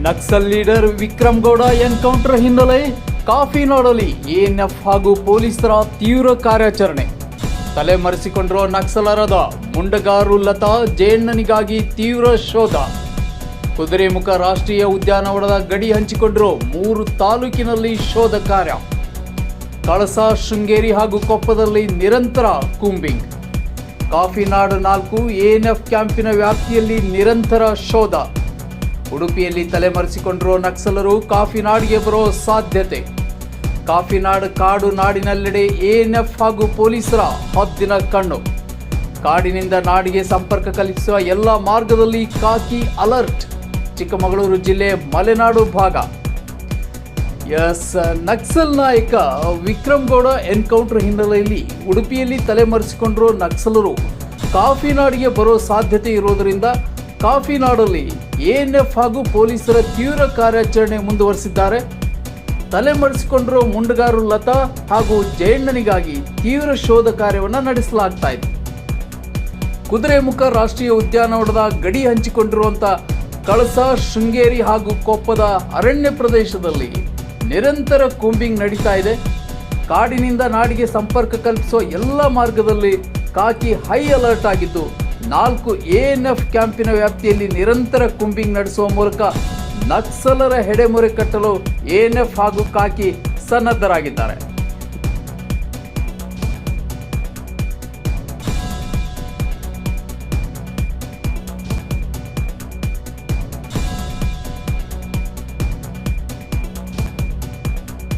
Naxal leader Vikram Gowda encounter ಹಿನ್ನೆಲೆ ಕಾಫಿನಾಡಲ್ಲಿ ANF ಹಾಗೂ ಪೊಲೀಸರ ತೀವ್ರ ಕಾರ್ಯಾಚರಣೆ. ತಲೆಮರೆಸಿಕೊಂಡಿರುವ ನಕ್ಸಲರಾದ ಮುಂಡಗಾರು ಲತಾ ಜಯಣ್ಣನಿಗಾಗಿ ತೀವ್ರ ಶೋಧ. ಕುದುರೆಮುಖ ರಾಷ್ಟ್ರೀಯ ಉದ್ಯಾನವನದ ಗಡಿ ಹಂಚಿಕೊಂಡಿರೋ 3 ತಾಲೂಕಿನಲ್ಲಿ ಶೋಧ ಕಾರ್ಯ. ಕಳಸಾ, ಶೃಂಗೇರಿ ಹಾಗೂ ಕೊಪ್ಪದಲ್ಲಿ ನಿರಂತರ ಕೂಂಬಿಂಗ್. ಕಾಫಿನಾಡು 4 ಎಎನ್ಎಫ್ ಕ್ಯಾಂಪಿನ ವ್ಯಾಪ್ತಿಯಲ್ಲಿ ನಿರಂತರ ಶೋಧ. ಉಡುಪಿಯಲ್ಲಿ ತಲೆಮರೆಸಿಕೊಂಡಿರುವ ನಕ್ಸಲರು ಕಾಫಿನಾಡಿಗೆ ಬರೋ ಸಾಧ್ಯತೆ. ಕಾಫಿನಾಡು ಕಾಡು ನಾಡಿನೆಲ್ಲೆಡೆ ಎಎನ್ಎಫ್ ಹಾಗೂ ಪೊಲೀಸರ ಹದ್ದಿನ ಕಣ್ಣು. ಕಾಡಿನಿಂದ ನಾಡಿಗೆ ಸಂಪರ್ಕ ಕಲ್ಪಿಸುವ ಎಲ್ಲ ಮಾರ್ಗದಲ್ಲಿ ಖಾಕಿ ಅಲರ್ಟ್. ಚಿಕ್ಕಮಗಳೂರು ಜಿಲ್ಲೆ ಮಲೆನಾಡು ಭಾಗ. ನಕ್ಸಲ್ ನಾಯಕ ವಿಕ್ರಮ್ ಗೌಡ ಎನ್ಕೌಂಟರ್ ಹಿನ್ನೆಲೆಯಲ್ಲಿ ಉಡುಪಿಯಲ್ಲಿ ತಲೆಮರೆಸಿಕೊಂಡಿರುವ ನಕ್ಸಲರು ಕಾಫಿನಾಡಿಗೆ ಬರೋ ಸಾಧ್ಯತೆ ಇರುವುದರಿಂದ ಕಾಫಿನಾಡಲ್ಲಿ ಎಎನ್ಎಫ್ ಹಾಗೂ ಪೊಲೀಸರ ತೀವ್ರ ಕಾರ್ಯಾಚರಣೆ ಮುಂದುವರೆಸಿದ್ದಾರೆ. ತಲೆಮರೆಸಿಕೊಂಡಿರುವ ಮುಂಡಗಾರು ಲತಾ ಹಾಗೂ ಜಯಣ್ಣನಿಗಾಗಿ ತೀವ್ರ ಶೋಧ ಕಾರ್ಯವನ್ನು ನಡೆಸಲಾಗ್ತಾ ಇದೆ. ಕುದುರೆಮುಖ ರಾಷ್ಟ್ರೀಯ ಉದ್ಯಾನವನದ ಗಡಿ ಹಂಚಿಕೊಂಡಿರುವಂಥ ಕಳಸಾ, ಶೃಂಗೇರಿ ಹಾಗೂ ಕೊಪ್ಪದ ಅರಣ್ಯ ಪ್ರದೇಶದಲ್ಲಿ ನಿರಂತರ ಕೂಂಬಿಂಗ್ ನಡೀತಾ ಇದೆ. ಕಾಡಿನಿಂದ ನಾಡಿಗೆ ಸಂಪರ್ಕ ಕಲ್ಪಿಸುವ ಎಲ್ಲ ಮಾರ್ಗದಲ್ಲಿ ಖಾಕಿ ಹೈ ಅಲರ್ಟ್ ಆಗಿದ್ದು 4 ಎಎನ್ಎಫ್ ಕ್ಯಾಂಪಿನ ವ್ಯಾಪ್ತಿಯಲ್ಲಿ ನಿರಂತರ ಕೂಂಬಿಂಗ್ ನಡೆಸುವ ಮೂಲಕ ನಕ್ಸಲರ ಹೆಡೆಮೊರೆ ಕಟ್ಟಲು ಎಎನ್ಎಫ್ ಹಾಗೂ ಖಾಕಿ ಸನ್ನದ್ಧರಾಗಿದ್ದಾರೆ.